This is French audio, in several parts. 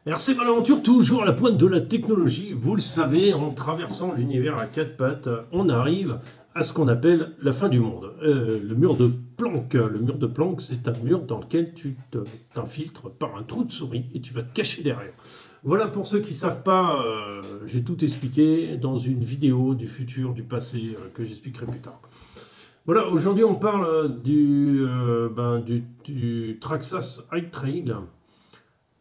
RC Malenventure, toujours à la pointe de la technologie. Vous le savez, en traversant l'univers à quatre pattes, on arrive à ce qu'on appelle la fin du monde. Le mur de Planck. Le mur de Planck, c'est un mur dans lequel tu t'infiltres par un trou de souris et tu vas te cacher derrière. Voilà, pour ceux qui ne savent pas, j'ai tout expliqué dans une vidéo du futur, du passé, que j'expliquerai plus tard. Voilà, aujourd'hui on parle du Traxxas High Trail.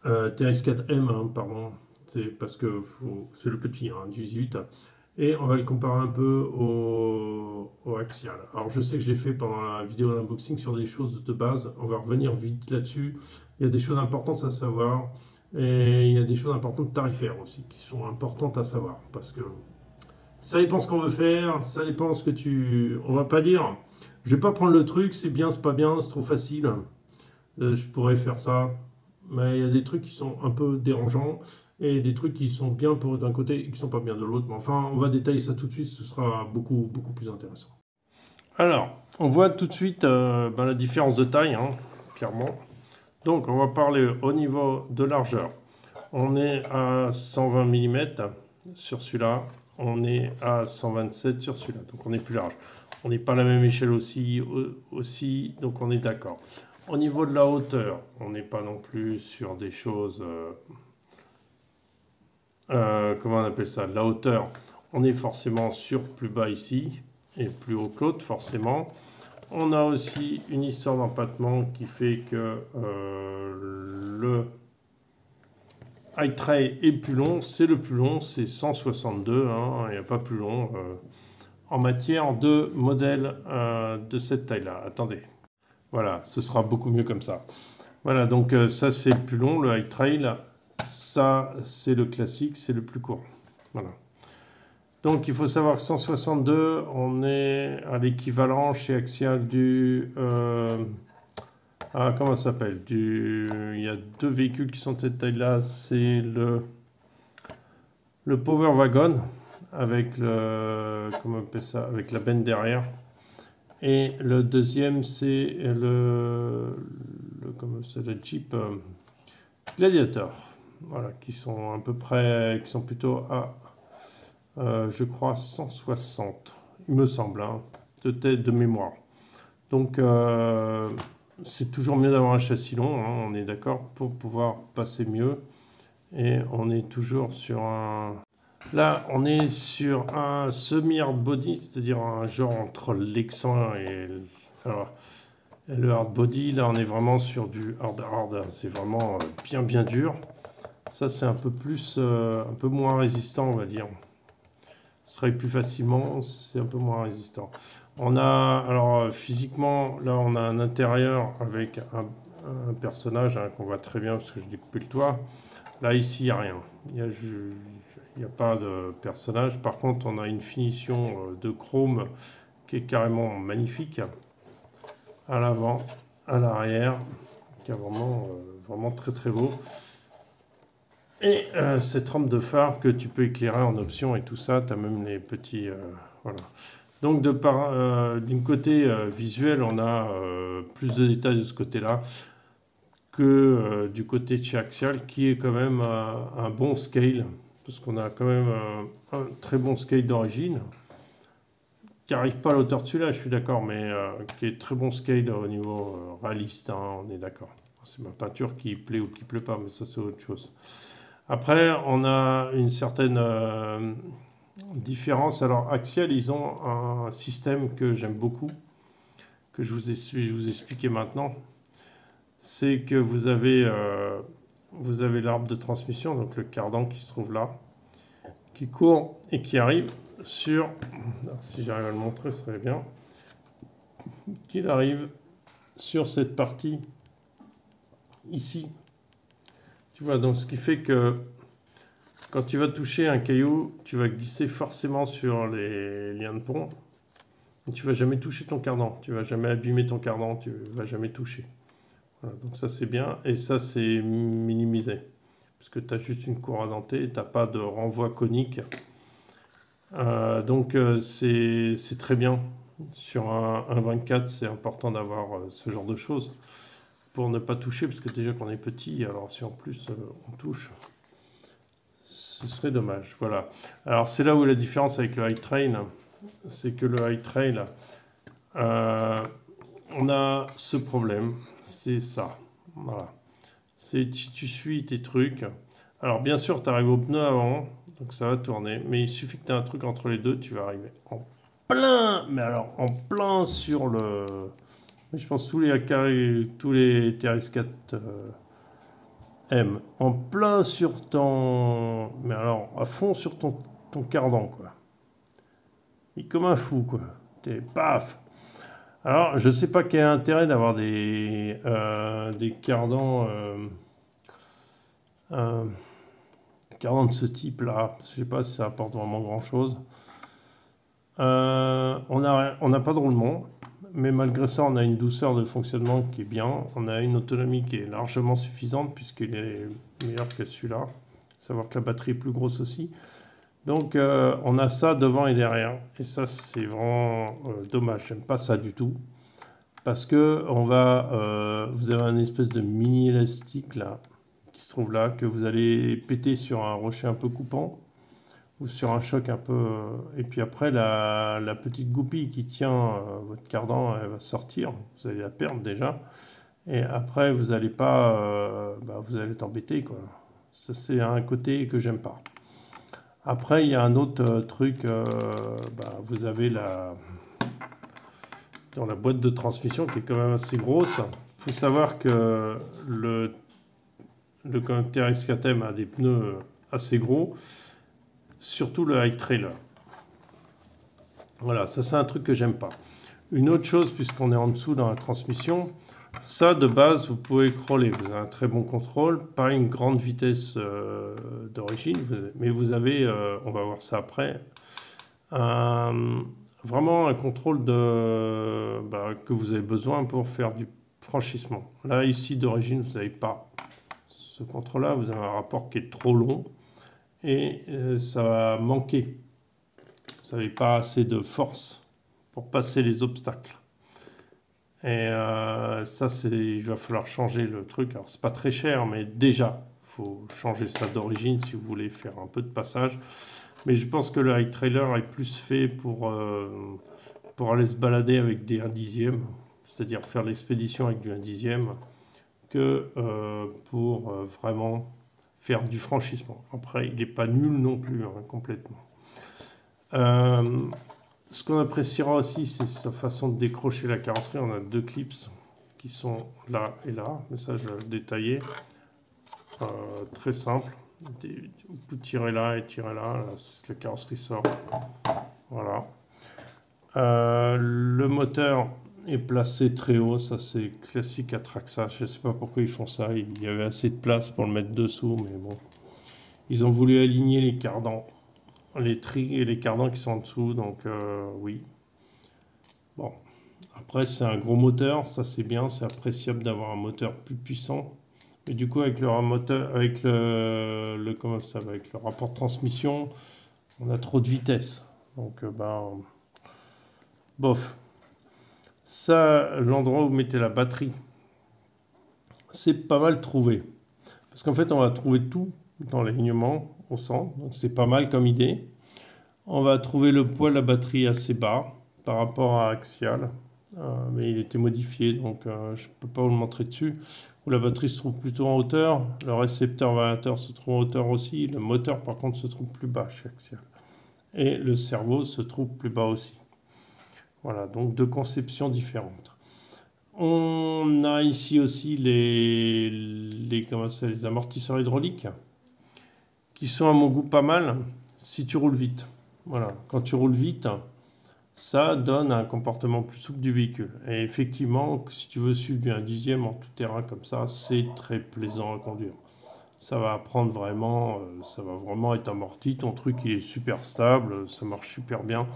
TS4M, hein, pardon, c'est parce que c'est le petit, hein, 18, et on va le comparer un peu au Axial. Alors je sais que je l'ai fait pendant la vidéo d'unboxing sur des choses de base, on va revenir vite là-dessus. Il y a des choses importantes à savoir, et il y a des choses importantes tarifaires aussi, qui sont importantes à savoir, parce que ça dépend ce qu'on veut faire, ça dépend ce que tu... On va pas dire, je vais pas prendre le truc, c'est bien, c'est pas bien, c'est trop facile, je pourrais faire ça. Mais il y a des trucs qui sont un peu dérangeants et des trucs qui sont bien d'un côté et qui sont pas bien de l'autre. Mais enfin, on va détailler ça tout de suite, ce sera beaucoup plus intéressant. Alors, on voit tout de suite la différence de taille, hein, clairement. Donc, on va parler au niveau de largeur. On est à 120 mm sur celui-là, on est à 127 sur celui-là, donc on est plus large. On n'est pas à la même échelle aussi, donc on est d'accord. Au niveau de la hauteur, on n'est pas non plus sur des choses... comment on appelle ça? La hauteur, on est forcément sur plus bas ici, et plus haut que l'autre, forcément. On a aussi une histoire d'empattement qui fait que le High Trail est plus long. C'est le plus long, c'est 162, hein, il n'y a pas plus long en matière de modèle de cette taille-là. Attendez. Voilà, ce sera beaucoup mieux comme ça. Voilà, donc ça c'est le plus long, le High Trail. Ça c'est le classique, c'est le plus court. Voilà. Donc il faut savoir que 162, on est à l'équivalent chez Axial du... comment ça s'appelle? Il y a deux véhicules qui sont de cette taille-là. C'est le Power Wagon avec comment on appelle ça? Avec la benne derrière. Et le deuxième, c'est le Jeep Gladiator, voilà, qui sont à peu près, qui sont plutôt à, je crois, 160, il me semble, hein, de mémoire. Donc, c'est toujours mieux d'avoir un châssis long, hein, on est d'accord, pour pouvoir passer mieux. Et on est toujours sur un... Là, on est sur un semi-hard body, c'est-à-dire un genre entre l'excent et le hard body. Là, on est vraiment sur du hard. C'est vraiment bien dur. Ça, c'est un peu plus, un peu moins résistant, on va dire. Ce serait plus facilement, c'est un peu moins résistant. On a, alors physiquement, là, on a un intérieur avec un personnage hein, qu'on voit très bien parce que je découpé le toit. Là, ici, il n'y a rien. Il n'y a pas de personnage. Par contre, on a une finition de chrome qui est carrément magnifique. À l'avant, à l'arrière, qui est vraiment très beau. Et cette rampe de phare que tu peux éclairer en option et tout ça. Tu as même les petits... voilà. Donc, d'un côté visuel, on a plus de détails de ce côté-là que du côté de chez Axial, qui est quand même un bon scale. Parce qu'on a quand même un très bon scale d'origine, qui n'arrive pas à l'auteur de celui-là, je suis d'accord, mais qui est très bon scale au niveau réaliste, hein, on est d'accord. C'est ma peinture qui plaît ou qui plaît pas, mais ça c'est autre chose. Après, on a une certaine différence. Alors, Axial, ils ont un système que j'aime beaucoup, que je vais vous expliquer maintenant. C'est que vous avez l'arbre de transmission, donc le cardan qui se trouve là, qui court et qui arrive sur, alors si j'arrive à le montrer, ce serait bien, qu'il arrive sur cette partie ici. Tu vois, donc ce qui fait que quand tu vas toucher un caillou, tu vas glisser forcément sur les liens de pont. Et tu ne vas jamais toucher ton cardan, tu ne vas jamais abîmer ton cardan, tu ne vas jamais toucher. Voilà, donc ça c'est bien, et ça c'est minimisé. Parce que tu as juste une cour à denter, tu n'as pas de renvoi conique. Donc c'est très bien. Sur un 24, c'est important d'avoir ce genre de choses pour ne pas toucher, parce que déjà qu'on est petit, alors si en plus on touche, ce serait dommage. Voilà. Alors c'est là où la différence avec le high trail, c'est que le high trail, on a ce problème, c'est ça. Voilà. C'est si tu suis tes trucs. Alors bien sûr, tu arrives au pneu avant, donc ça va tourner, mais il suffit que tu aies un truc entre les deux, tu vas arriver en plein, mais alors en plein sur le. Je pense tous les TRS-4 M, en plein sur ton. Mais alors à fond sur ton cardan, quoi. Et comme un fou, quoi. T'es paf! Alors, je sais pas quel est l'intérêt d'avoir des cardans. Cardans de ce type-là. Je sais pas si ça apporte vraiment grand-chose. On n'a pas de roulement, mais malgré ça, on a une douceur de fonctionnement qui est bien. On a une autonomie qui est largement suffisante puisqu'il est meilleur que celui-là. Savoir que la batterie est plus grosse aussi. Donc, on a ça devant et derrière. Et ça, c'est vraiment dommage. J'aime pas ça du tout. Parce que vous avez un espèce de mini élastique là, qui se trouve là, que vous allez péter sur un rocher un peu coupant. Ou sur un choc un peu. Et puis après, la petite goupille qui tient votre cardan, elle va sortir. Vous allez la perdre déjà. Et après, vous allez pas. Vous allez être embêté, quoi. Ça, c'est un côté que j'aime pas. Après, il y a un autre truc. Vous avez dans la boîte de transmission qui est quand même assez grosse. Il faut savoir que le TRX-4M a des pneus assez gros. Surtout le high trailer. Voilà, ça c'est un truc que j'aime pas. Une autre chose, puisqu'on est en dessous dans la transmission, ça de base vous pouvez crawler, vous avez un très bon contrôle, pas une grande vitesse d'origine, mais vous avez, on va voir ça après, vraiment un contrôle que vous avez besoin pour faire du franchissement. Là ici d'origine vous n'avez pas ce contrôle-là, vous avez un rapport qui est trop long. Et ça va manquer. Vous n'avez pas assez de force pour passer les obstacles. Et ça, il va falloir changer le truc. Alors, c'est pas très cher, mais déjà, il faut changer ça d'origine si vous voulez faire un peu de passage. Mais je pense que le high trailer est plus fait pour aller se balader avec des 1/10, c'est-à-dire faire l'expédition avec du 1/10, que pour vraiment faire du franchissement. Après, il n'est pas nul non plus, hein, complètement. Ce qu'on appréciera aussi, c'est sa façon de décrocher la carrosserie. On a deux clips qui sont là et là, mais ça, je vais le détailler. Très simple. Vous pouvez tirer là et tirer là, la carrosserie sort. Voilà. Le moteur est placé très haut, ça c'est classique à Traxa. Je ne sais pas pourquoi ils font ça, il y avait assez de place pour le mettre dessous, mais bon. Ils ont voulu aligner les cardans, les tris et les cardans qui sont en dessous, donc oui. Bon, après c'est un gros moteur, ça c'est bien, c'est appréciable d'avoir un moteur plus puissant. Mais du coup avec le moteur, avec comment ça va, avec le rapport de transmission, on a trop de vitesse. Donc bof. Ça, l'endroit où vous mettez la batterie, c'est pas mal trouvé. Parce qu'en fait, on va trouver tout dans l'alignement au centre. Donc c'est pas mal comme idée. On va trouver le poids de la batterie assez bas par rapport à Axial. Mais il était modifié, donc je ne peux pas vous le montrer dessus. Où la batterie se trouve plutôt en hauteur. Le récepteur variateur se trouve en hauteur aussi. Le moteur, par contre, se trouve plus bas chez Axial. Et le cerveau se trouve plus bas aussi. Voilà, donc deux conceptions différentes. On a ici aussi les amortisseurs hydrauliques qui sont à mon goût pas mal si tu roules vite. Voilà, quand tu roules vite, ça donne un comportement plus souple du véhicule. Et effectivement, si tu veux suivre du 1/10 en tout terrain comme ça, c'est très plaisant à conduire. Ça va prendre vraiment, ça va vraiment être amorti. Ton truc il est super stable, ça marche super bien.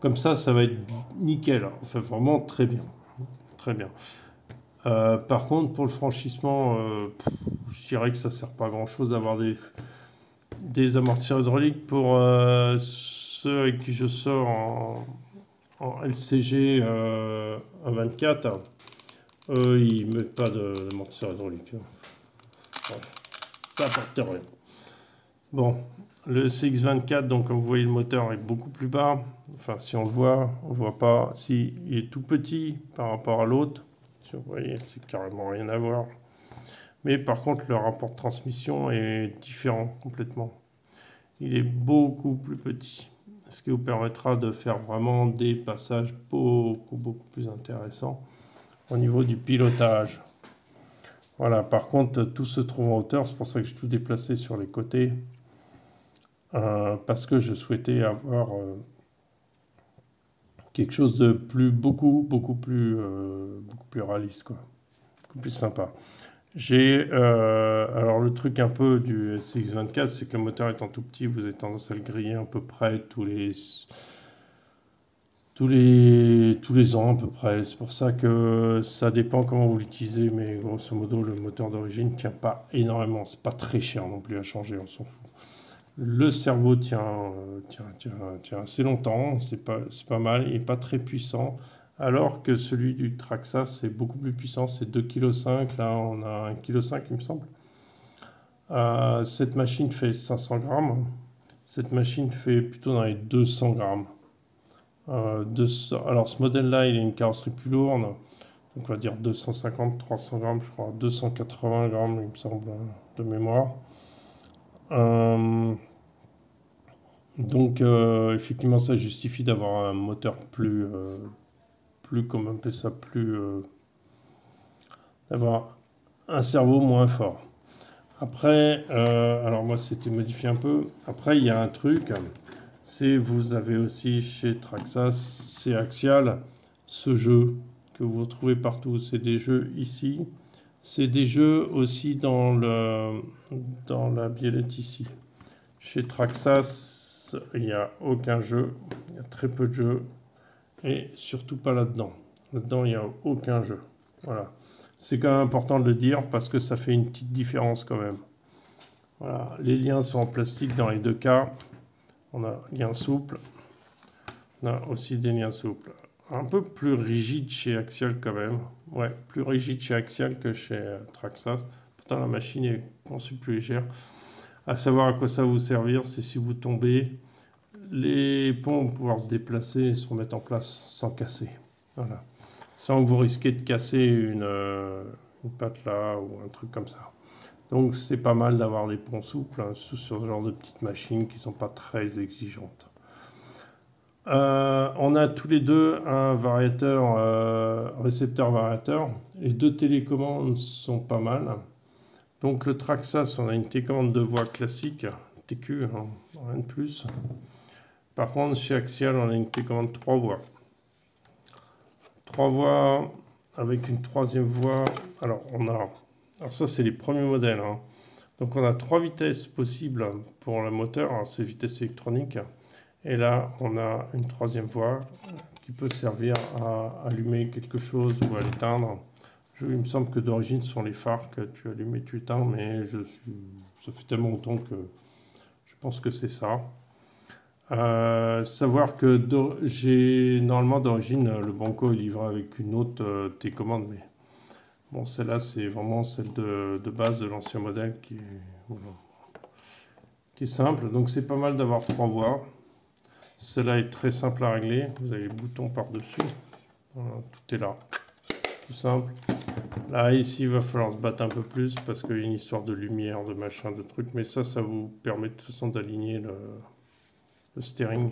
Comme ça va être nickel. Enfin, vraiment très bien. Très bien. Par contre, pour le franchissement, je dirais que ça ne sert pas à grand chose d'avoir des amortisseurs hydrauliques. Pour ceux avec qui je sors en LCG 1.24, eux, ils ne mettent pas d'amortisseur hydraulique. Ouais. Ça apporte rien. Bon, Le CX24, donc comme vous voyez, le moteur est beaucoup plus bas. Enfin, si on le voit, on voit pas. Si il est tout petit par rapport à l'autre, si vous voyez, c'est carrément rien à voir. Mais par contre, le rapport de transmission est différent complètement. Il est beaucoup plus petit, ce qui vous permettra de faire vraiment des passages beaucoup plus intéressants au niveau du pilotage. Voilà, par contre, tout se trouve en hauteur, c'est pour ça que j'ai tout déplacé sur les côtés, parce que je souhaitais avoir quelque chose de beaucoup plus réaliste, quoi, beaucoup plus sympa. Alors le truc un peu du SX24, c'est que le moteur étant tout petit, vous avez tendance à le griller à peu près tous les ans à peu près. C'est pour ça que ça dépend comment vous l'utilisez, mais grosso modo le moteur d'origine ne tient pas énormément. C'est pas très cher non plus à changer, on s'en fout. Le cerveau tient assez longtemps, c'est pas mal, il n'est pas très puissant. Alors que celui du Traxxas c'est beaucoup plus puissant, c'est 2,5 kg, là on a 1,5 kg il me semble. Cette machine fait 500 grammes, cette machine fait plutôt dans les 200 grammes. Alors ce modèle-là, il a une carrosserie plus lourde, donc on va dire 250-300 grammes, je crois, 280 grammes, il me semble, de mémoire. Donc effectivement, ça justifie d'avoir un moteur comment on appelle ça, d'avoir un cerveau moins fort. Après, alors moi c'était modifié un peu. Après, il y a un truc. Vous avez aussi chez Traxxas, c'est Axial, ce jeu que vous retrouvez partout. C'est des jeux ici. C'est des jeux aussi dans la biellette ici. Chez Traxxas, il n'y a aucun jeu. Il y a très peu de jeux. Et surtout pas là-dedans. Là-dedans, il n'y a aucun jeu. Voilà. C'est quand même important de le dire parce que ça fait une petite différence quand même. Voilà. Les liens sont en plastique dans les deux cas. On a liens souples. On a aussi des liens souples. Un peu plus rigide chez Axial quand même. Ouais, plus rigide chez Axial que chez Traxxas. Pourtant la machine est conçue plus légère. À savoir à quoi ça va vous servir, c'est si vous tombez, les ponts vont pouvoir se déplacer et se remettre en place sans casser. Voilà. Sans que vous risquez de casser une patte là ou un truc comme ça. Donc c'est pas mal d'avoir des ponts souples sur ce genre de petites machines qui ne sont pas très exigeantes. On a tous les deux un variateur, récepteur variateur. Les deux télécommandes sont pas mal. Donc le Traxxas, on a une télécommande de voix classique, TQ, hein, rien de plus. Par contre, chez Axial, on a une télécommande 3 voix. 3 voix avec une troisième voix. Alors ça c'est les premiers modèles. Hein. Donc on a 3 vitesses possibles pour le moteur, c'est vitesse électronique. Et là, on a une troisième voie qui peut servir à allumer quelque chose ou à l'éteindre. Il me semble que d'origine, ce sont les phares que tu allumes et tu éteins, mais ça fait tellement longtemps que je pense que c'est ça. Savoir que j'ai normalement d'origine, le Banco est livré avec une autre télécommande, mais bon, celle-là, c'est vraiment celle de base de l'ancien modèle qui est simple. Donc c'est pas mal d'avoir 3 voies. Celle-là est très simple à régler. Vous avez les boutons par-dessus. Voilà, tout est là. Tout simple. Là, ici, il va falloir se battre un peu plus parce qu'il y a une histoire de lumière, de machin, de trucs. Mais ça vous permet de toute façon d'aligner le steering,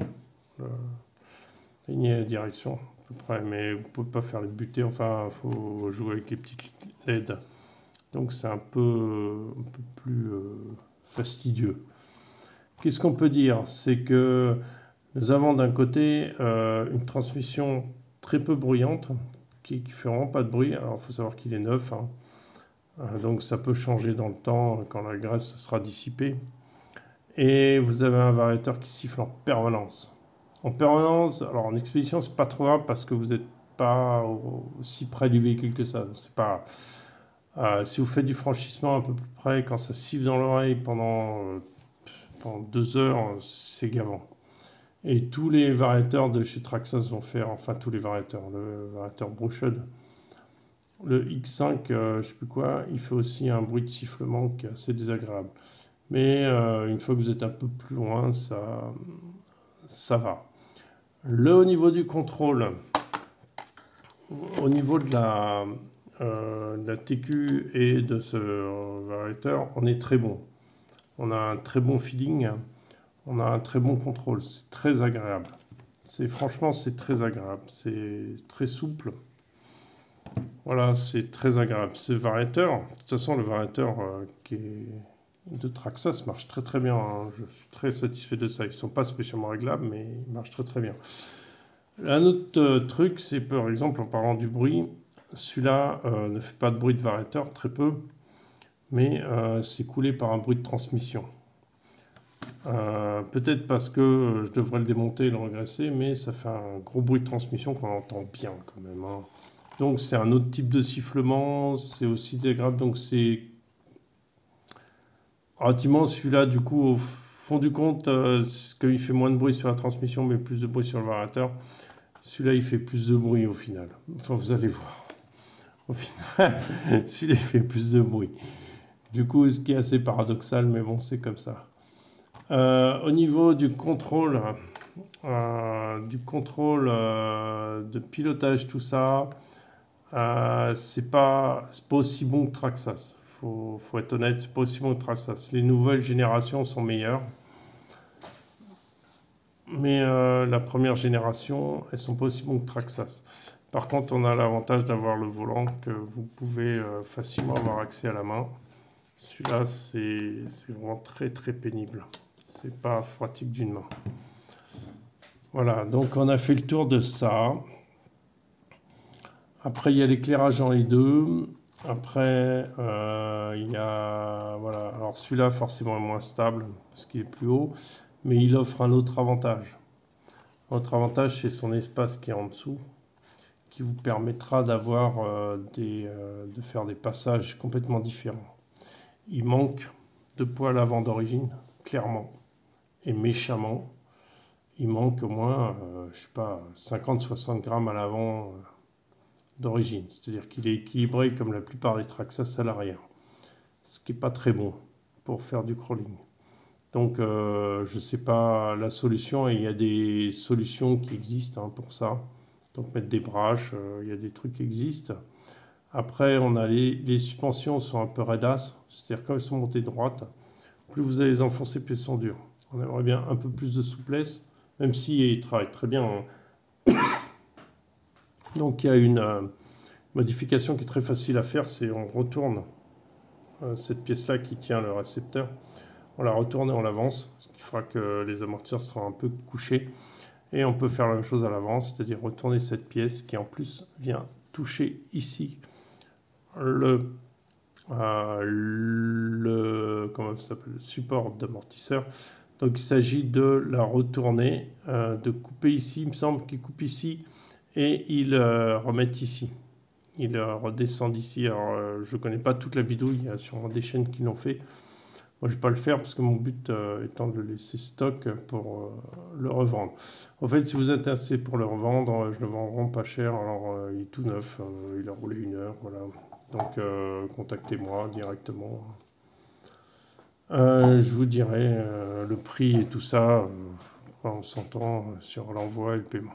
aligner la direction à peu près. Mais vous ne pouvez pas faire les butées. Enfin, il faut jouer avec les petites LED. Donc, c'est un peu plus fastidieux. Qu'est-ce qu'on peut dire? C'est que nous avons d'un côté une transmission très peu bruyante, qui ne fait vraiment pas de bruit. Alors il faut savoir qu'il est neuf, hein. Donc ça peut changer dans le temps quand la graisse sera dissipée. Et vous avez un variateur qui siffle en permanence. En permanence, alors en expédition, c'est pas trop grave parce que vous n'êtes pas aussi près du véhicule que ça. C'est pas, si vous faites du franchissement un peu plus près, quand ça siffle dans l'oreille pendant 2 heures, c'est gavant. Et tous les variateurs de chez Traxxas vont faire, enfin tous les variateurs, le variateur Brookshot, le X5, je sais plus quoi, il fait aussi un bruit de sifflement qui est assez désagréable. Mais une fois que vous êtes un peu plus loin, ça va. Au niveau du contrôle, au niveau de la TQ et de ce variateur, on est très bon. On a un très bon feeling, on a un très bon contrôle, c'est très agréable. Franchement, c'est très agréable, c'est très souple. Voilà, c'est très agréable. Ce variateur, de toute façon, le variateur qui est de Traxxas marche très très bien, hein. Je suis très satisfait de ça. Ils ne sont pas spécialement réglables, mais ils marchent très très bien. Un autre truc, c'est par exemple en parlant du bruit, celui-là ne fait pas de bruit de variateur, très peu, mais c'est coulé par un bruit de transmission. Peut-être parce que je devrais le démonter et le regresser, mais ça fait un gros bruit de transmission qu'on entend bien quand même, hein. Donc c'est un autre type de sifflement, c'est aussi désagréable, donc c'est relativement celui-là du coup au fond du compte, qu'il fait moins de bruit sur la transmission mais plus de bruit sur le variateur. Celui-là il fait plus de bruit au final, enfin vous allez voir. Au final, celui-là il fait plus de bruit. Du coup, ce qui est assez paradoxal, mais bon, c'est comme ça. Au niveau du contrôle de pilotage, tout ça, c'est pas aussi bon que Traxxas. Faut être honnête, c'est pas aussi bon que Traxxas. Les nouvelles générations sont meilleures. Mais la première génération, elles sont pas aussi bonnes que Traxxas. Par contre, on a l'avantage d'avoir le volant que vous pouvez facilement avoir accès à la main. Celui-là, c'est vraiment très très pénible. C'est pas pratique d'une main. Voilà, donc on a fait le tour de ça. Après, il y a l'éclairage dans les deux. Après, il y a... Voilà, alors celui-là, forcément, est moins stable parce qu'il est plus haut. Mais il offre un autre avantage. L'autre avantage, c'est son espace qui est en dessous, qui vous permettra d'avoir de faire des passages complètement différents. Il manque de poils avant d'origine, clairement, et méchamment. Il manque au moins, je sais pas, 50-60 grammes à l'avant d'origine. C'est-à-dire qu'il est équilibré comme la plupart des Traxxas à l'arrière. Ce qui n'est pas très bon pour faire du crawling. Donc, je ne sais pas la solution, et il y a des solutions qui existent pour ça. Donc, mettre des braches, il y a des trucs qui existent. Après, on a les suspensions sont un peu raidasses, c'est-à-dire quand elles sont montées droites, plus vous allez les enfoncer, plus elles sont dures. On aimerait bien un peu plus de souplesse, même si ils travaillent très bien, hein. Donc, il y a une modification qui est très facile à faire, c'est on retourne cette pièce-là qui tient le récepteur. On la retourne et on l'avance, ce qui fera que les amortisseurs seront un peu couchés. Et on peut faire la même chose à l'avance, c'est-à-dire retourner cette pièce qui en plus vient toucher ici comment ça s'appelle, le support d'amortisseur. Donc il s'agit de la retourner, de couper ici. Il me semble qu'il coupe ici et il remet ici. Il redescend ici. Alors je ne connais pas toute la bidouille, il y a sûrement des chaînes qui l'ont fait. Moi, je ne vais pas le faire parce que mon but étant de le laisser stock pour le revendre. En fait, si vous êtes intéressé pour le revendre, je le vends vraiment pas cher. Alors, il est tout neuf, il a roulé 1 heure, voilà. Donc, contactez-moi directement. Je vous dirai le prix et tout ça. On s'entend sur l'envoi et le paiement.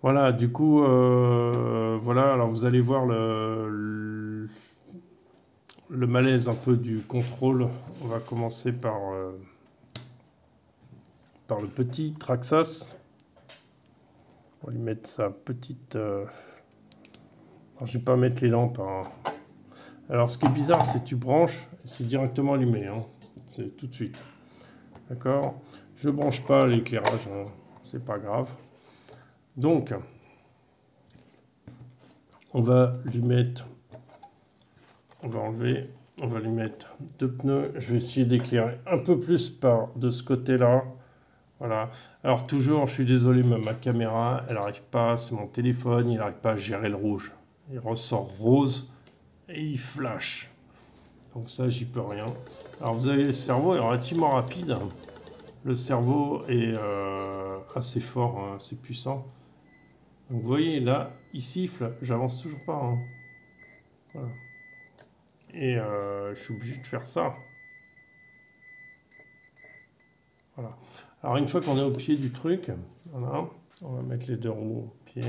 Voilà, du coup, voilà. Alors, vous allez voir le malaise un peu du contrôle. On va commencer par le petit Traxxas. On va lui mettre sa petite... Alors, je ne vais pas mettre les lampes, hein. Alors, ce qui est bizarre, c'est que tu branches et c'est directement allumé, hein. C'est tout de suite. D'accord? Je ne branche pas l'éclairage, hein. C'est pas grave. Donc, on va lui mettre... On va enlever... On va lui mettre 2 pneus. Je vais essayer d'éclairer un peu plus de ce côté-là. Voilà. Alors toujours, je suis désolé, mais ma caméra, elle n'arrive pas, c'est mon téléphone, il n'arrive pas à gérer le rouge. Il ressort rose et il flash. Donc ça, j'y peux rien. Alors vous avez le cerveau est relativement rapide. Le cerveau est assez fort, hein, assez puissant. Donc vous voyez, là, il siffle, j'avance toujours pas, hein. Voilà. Et je suis obligé de faire ça. Voilà. Alors une fois qu'on est au pied du truc, voilà, on va mettre les deux roues au pied.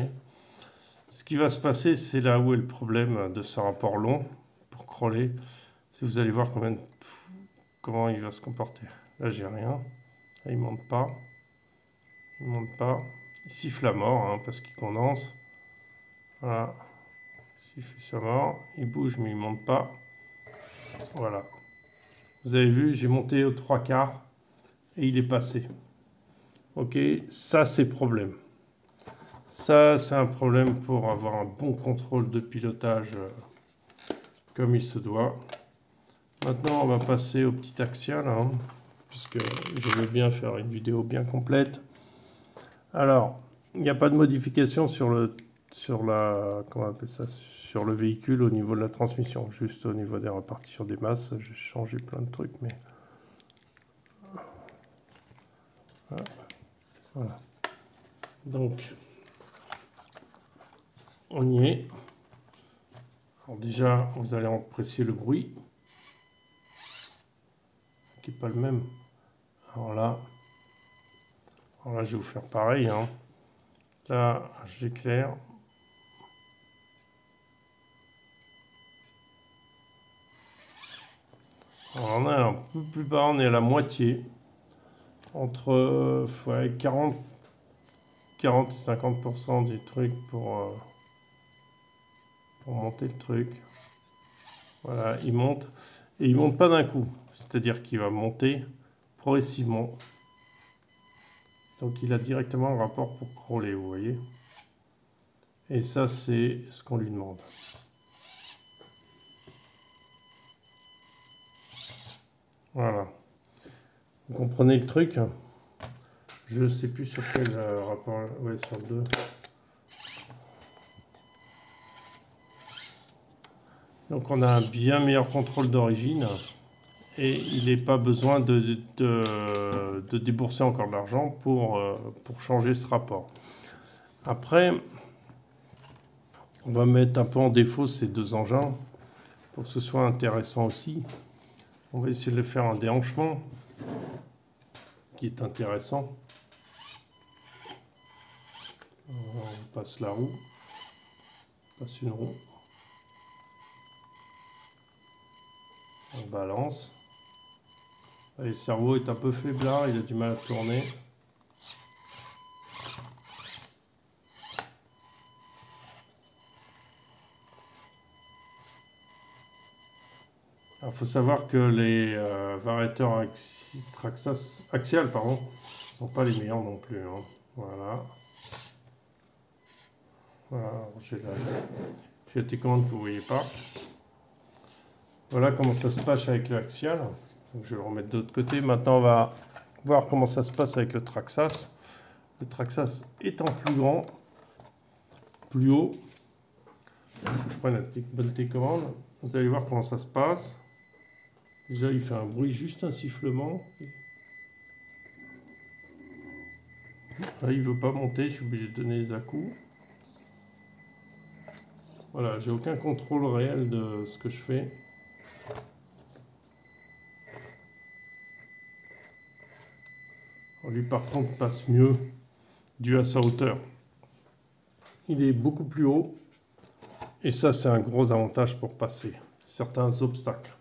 Ce qui va se passer, c'est là où est le problème de ce rapport long pour crawler. Si vous allez voir comment il va se comporter. Là, j'ai rien. Là, il monte pas. Il monte pas. Il siffle à mort hein, parce qu'il condense. Voilà. Il siffle à mort. Il bouge mais il monte pas. Voilà. Vous avez vu, j'ai monté aux 3/4 et il est passé. Ok, ça c'est problème. Ça c'est un problème pour avoir un bon contrôle de pilotage comme il se doit. Maintenant on va passer au petit axial, hein, puisque je veux bien faire une vidéo bien complète. Alors, il n'y a pas de modification sur le véhicule au niveau de la transmission, juste au niveau des répartitions des masses. J'ai changé plein de trucs, mais voilà. Donc, on y est. Alors déjà, vous allez apprécier le bruit, qui n'est pas le même. Alors là, je vais vous faire pareil. Hein. Là, j'éclaire. Alors, on est un peu plus bas, on est à la moitié. Entre 40 et 50% du truc pour monter le truc. Voilà, il monte. Et il monte pas d'un coup. C'est-à-dire qu'il va monter progressivement. Donc il a directement un rapport pour crawler, vous voyez. Et ça, c'est ce qu'on lui demande. Voilà. Vous comprenez le truc? Je ne sais plus sur quel rapport. Ouais, sur 2. Donc on a un bien meilleur contrôle d'origine. Et il n'est pas besoin de débourser encore de l'argent pour changer ce rapport. Après, on va mettre un peu en défaut ces deux engins pour que ce soit intéressant aussi. On va essayer de faire un déhanchement qui est intéressant. On passe la roue, on passe une roue, on balance. Le cerveau est un peu faiblard, il a du mal à tourner. Il faut savoir que les variateurs axiales ne sont pas les meilleurs non plus. Hein. Voilà. Voilà, j'ai la télécommande que vous ne voyez pas. Voilà comment ça se passe avec l'axial. Donc je vais le remettre de l'autre côté. Maintenant, on va voir comment ça se passe avec le Traxxas. Le Traxxas étant plus grand, plus haut. Je prends la bonne télécommande. Vous allez voir comment ça se passe. Déjà, il fait un bruit, juste un sifflement. Là, il ne veut pas monter, je suis obligé de donner des à-coups. Voilà, j'ai aucun contrôle réel de ce que je fais. Lui, par contre, passe mieux dû à sa hauteur. Il est beaucoup plus haut. Et ça, c'est un gros avantage pour passer certains obstacles.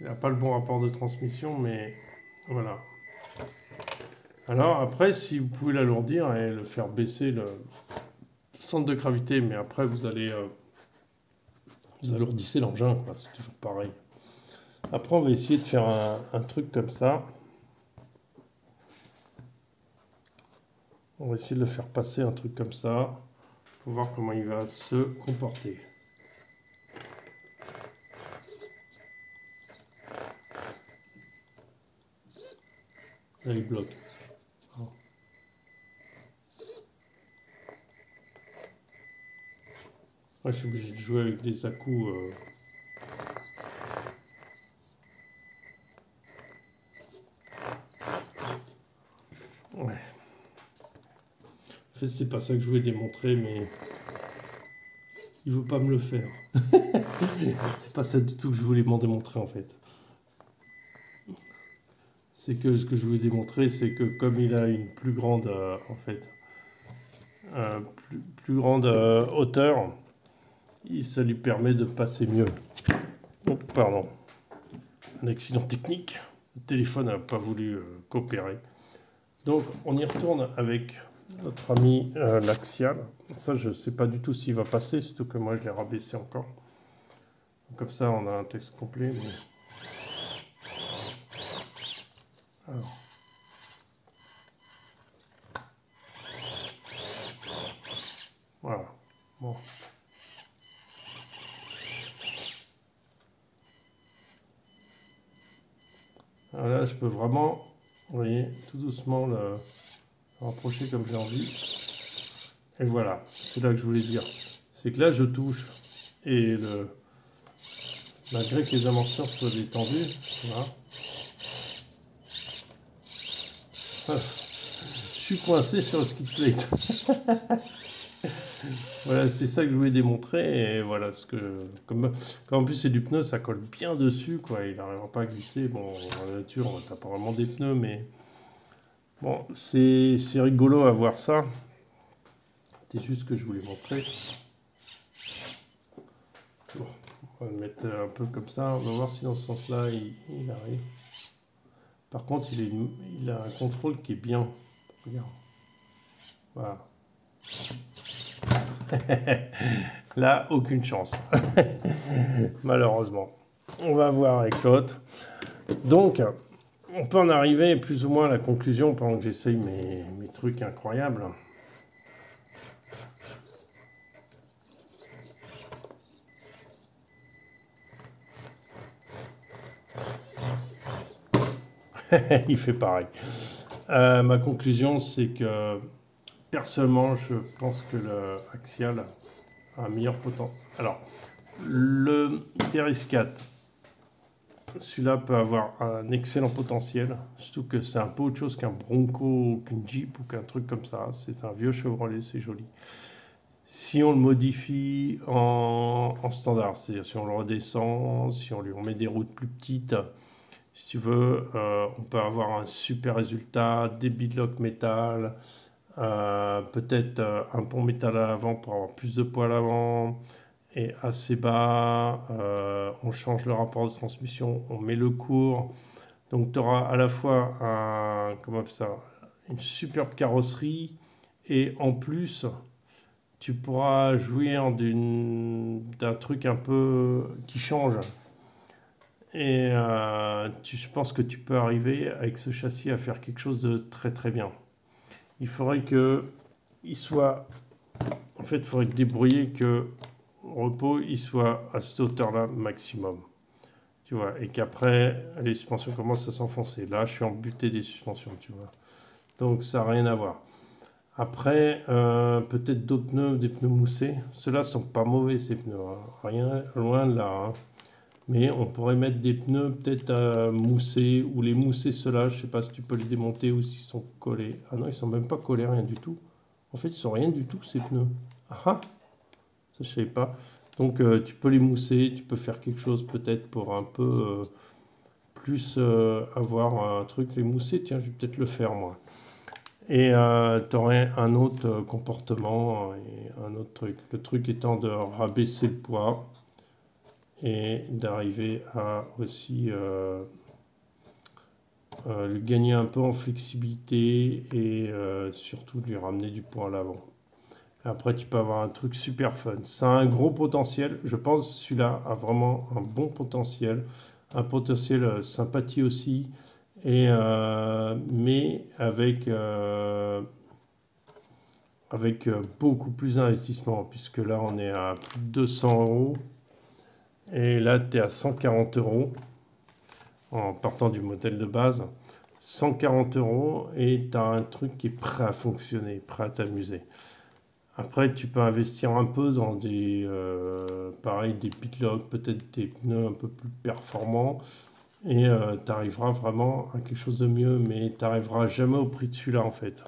Il n'a pas le bon rapport de transmission, mais voilà. Alors après, si vous pouvez l'alourdir et le faire baisser le centre de gravité, mais après vous alourdissez l'engin, quoi. C'est toujours pareil. Après, on va essayer de faire un truc comme ça. On va essayer de le faire passer un truc comme ça pour voir comment il va se comporter. Là, il bloque. Moi, je suis obligé de jouer avec des à-coups. Ouais. En fait, c'est pas ça que je voulais démontrer, mais Il veut pas me le faire. C'est pas ça du tout que je voulais m'en démontrer en fait. C'est que ce que je voulais démontrer, c'est que comme il a une plus grande, en fait, plus grande hauteur, ça lui permet de passer mieux. Oh, pardon. Un accident technique. Le téléphone n'a pas voulu coopérer. Donc on y retourne avec notre ami l'axial. Ça, je ne sais pas du tout s'il va passer, surtout que moi je l'ai rabaissé encore. Comme ça, on a un texte complet. Mais... Alors. Voilà. Bon. Alors là, je peux vraiment, vous voyez, tout doucement le rapprocher comme j'ai envie. Et voilà, c'est là que je voulais dire. C'est que là, je touche et malgré que les amortisseurs soient détendus, voilà. Je suis coincé sur le skid plate. Voilà, c'était ça que je voulais démontrer. Et voilà, comme en plus c'est du pneu, ça colle bien dessus, quoi. Il n'arrivera pas à glisser. Bon, en nature, t'as pas vraiment des pneus, mais bon, c'est rigolo à voir ça. C'est juste que je voulais montrer. Bon, on va le mettre un peu comme ça. On va voir si dans ce sens-là, il arrive. Par contre, il a un contrôle qui est bien. Regarde. Voilà. Là, aucune chance. Malheureusement. On va voir avec l'autre. Donc, on peut en arriver plus ou moins à la conclusion pendant que j'essaye mes trucs incroyables. Il fait pareil. Ma conclusion, c'est que personnellement, je pense que le Axial a un meilleur potentiel. Alors, le TRX4, celui-là peut avoir un excellent potentiel, surtout que c'est un peu autre chose qu'un Bronco, qu'une Jeep ou qu'un truc comme ça. C'est un vieux Chevrolet, c'est joli. Si on le modifie en standard, c'est-à-dire si on le redescend, si on lui met des routes plus petites, si tu veux, on peut avoir un super résultat, des beadlock métal, peut-être un pont métal à l'avant pour avoir plus de poids à l'avant et assez bas. On change le rapport de transmission, on met le cours. Donc tu auras à la fois une superbe carrosserie et en plus tu pourras jouir d'un truc un peu qui change. Et je pense que tu peux arriver avec ce châssis à faire quelque chose de très très bien. Il faudrait il faudrait débrouiller que au repos, il soit à cette hauteur-là maximum. Tu vois, et qu'après, les suspensions commencent à s'enfoncer. Là, je suis embuté des suspensions, tu vois. Donc, ça n'a rien à voir. Après, peut-être d'autres pneus, des pneus moussés. Ceux-là sont pas mauvais, ces pneus. Hein. Rien, loin de là. Hein. Mais on pourrait mettre des pneus peut-être moussés, ou les mousser ceux-là, je sais pas si tu peux les démonter ou s'ils sont collés. Ah non, ils sont même pas collés, rien du tout. En fait, ils sont rien du tout, ces pneus. Ah ah, ça je savais pas. Donc tu peux les mousser, tu peux faire quelque chose peut-être pour un peu plus avoir un truc, les mousser, tiens, je vais peut-être le faire moi. Et tu aurais un autre comportement et un autre truc. Le truc étant de rabaisser le poids et d'arriver à aussi le gagner un peu en flexibilité et surtout lui ramener du poids à l'avant. Après, tu peux avoir un truc super fun. Ça a un gros potentiel. Je pense que celui-là a vraiment un bon potentiel. Un potentiel sympathie aussi. Et, mais avec beaucoup plus d'investissement. Puisque là, on est à plus de 200 €. Et là, tu es à 140 € en partant du modèle de base. 140 € et tu as un truc qui est prêt à fonctionner, prêt à t'amuser. Après, tu peux investir un peu dans pareil, des pitlocks, peut-être des pneus un peu plus performants. Et tu arriveras vraiment à quelque chose de mieux, mais tu n'arriveras jamais au prix de celui-là en fait.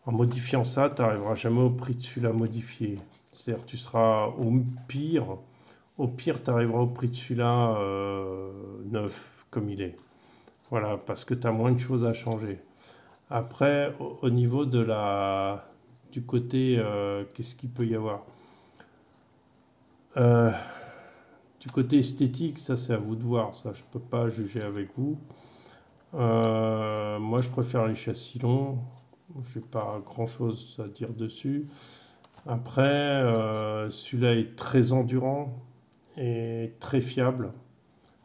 En modifiant ça, tu n'arriveras jamais au prix de celui-là modifié. C'est-à-dire tu seras au pire tu arriveras au prix de celui-là neuf comme il est. Voilà, parce que tu as moins de choses à changer. Après, au niveau du côté, qu'est-ce qu'il peut y avoir? Euh, Du côté esthétique, ça c'est à vous de voir, ça je peux pas juger avec vous. Moi je préfère les châssis longs, j'ai pas grand chose à dire dessus. Après, celui-là est très endurant et très fiable.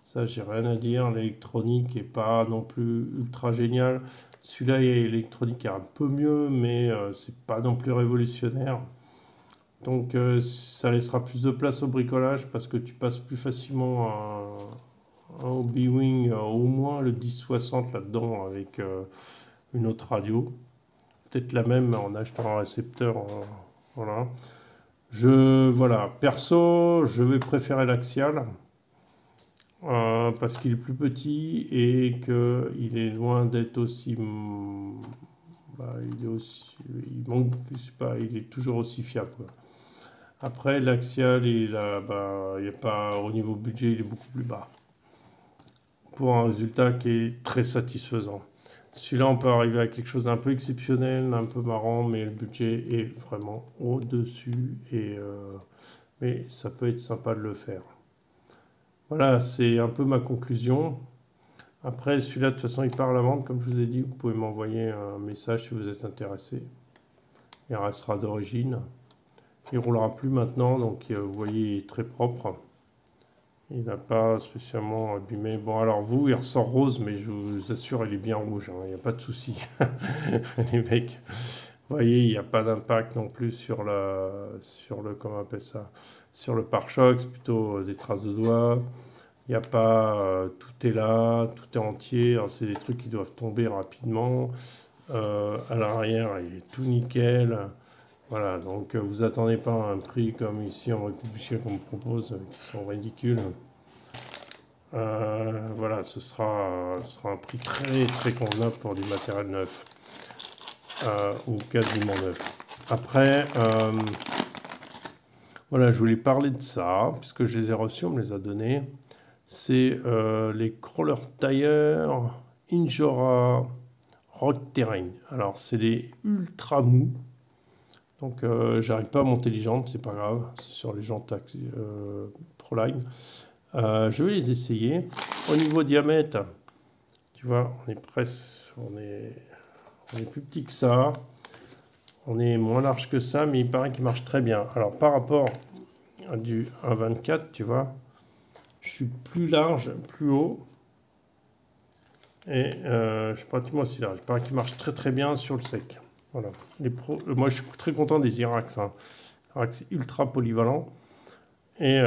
Ça, j'ai rien à dire. L'électronique est pas non plus ultra géniale. Celui-là, l'électronique est un peu mieux, mais c'est pas non plus révolutionnaire. Donc, ça laissera plus de place au bricolage parce que tu passes plus facilement un Hobby-Wing, au moins le 1060 là-dedans avec une autre radio. Peut-être la même en achetant un récepteur. Voilà. Voilà. Perso, je vais préférer l'Axial. Parce qu'il est plus petit et qu'il est loin d'être aussi, il manque, je sais pas, il est toujours aussi fiable, quoi. Après, l'Axial, il y a pas, au niveau budget, il est beaucoup plus bas pour un résultat qui est très satisfaisant. Celui-là, on peut arriver à quelque chose d'un peu exceptionnel, un peu marrant, mais le budget est vraiment au-dessus mais ça peut être sympa de le faire. Voilà, c'est un peu ma conclusion. Après, celui-là, de toute façon, il part à la vente, comme je vous ai dit. Vous pouvez m'envoyer un message si vous êtes intéressé. Il restera d'origine. Il ne roulera plus maintenant, donc vous voyez, il est très propre. Il n'a pas spécialement abîmé. Bon, alors vous, il ressort rose, mais je vous assure, il est bien rouge, hein, il n'y a pas de souci. Les mecs, vous voyez, il n'y a pas d'impact non plus sur comment on appelle ça, sur le pare-choc, c'est plutôt des traces de doigts. Il n'y a pas, tout est là, tout est entier. C'est des trucs qui doivent tomber rapidement. À l'arrière, il est tout nickel. Voilà, donc vous attendez pas un prix comme ici en République qu'on me propose, qui sont ridicules. Voilà, ce sera un prix très très convenable pour du matériel neuf, ou quasiment neuf. Après, voilà, je voulais parler de ça, puisque je les ai reçus, on me les a donnés. C'est les Crawler Tire Injora Rock Terrain. Alors, c'est des ultra mous. Donc, j'arrive pas à monter les jantes, c'est pas grave. C'est sur les jantes Proline. Je vais les essayer. Au niveau diamètre, tu vois, on est plus petit que ça. On est moins large que ça, mais il paraît qu'il marche très bien. Alors, par rapport à du 1,24, tu vois, je suis plus large, plus haut. Et je suis pratiquement aussi large. Il paraît qu'il marche très très bien sur le sec. Voilà. Moi, je suis très content des Irax. Hein. Irax ultra polyvalent. Et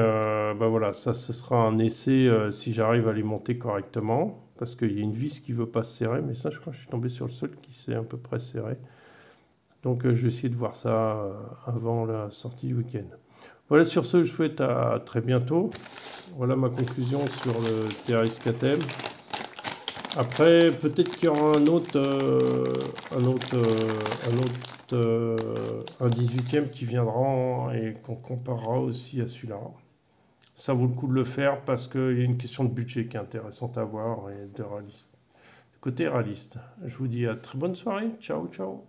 voilà, ça, ce sera un essai si j'arrive à les monter correctement. Parce qu'il y a une vis qui ne veut pas se serrer. Mais ça, je crois que je suis tombé sur le seul qui s'est à peu près serré. Donc, je vais essayer de voir ça avant la sortie du week-end. Voilà, sur ce, je vous souhaite à très bientôt. Voilà ma conclusion sur le TRS KTM. Après, peut-être qu'il y aura un 18e qui viendra et qu'on comparera aussi à celui-là. Ça vaut le coup de le faire parce qu'il y a une question de budget qui est intéressante à voir et de côté réaliste. Je vous dis à très bonne soirée. Ciao, ciao.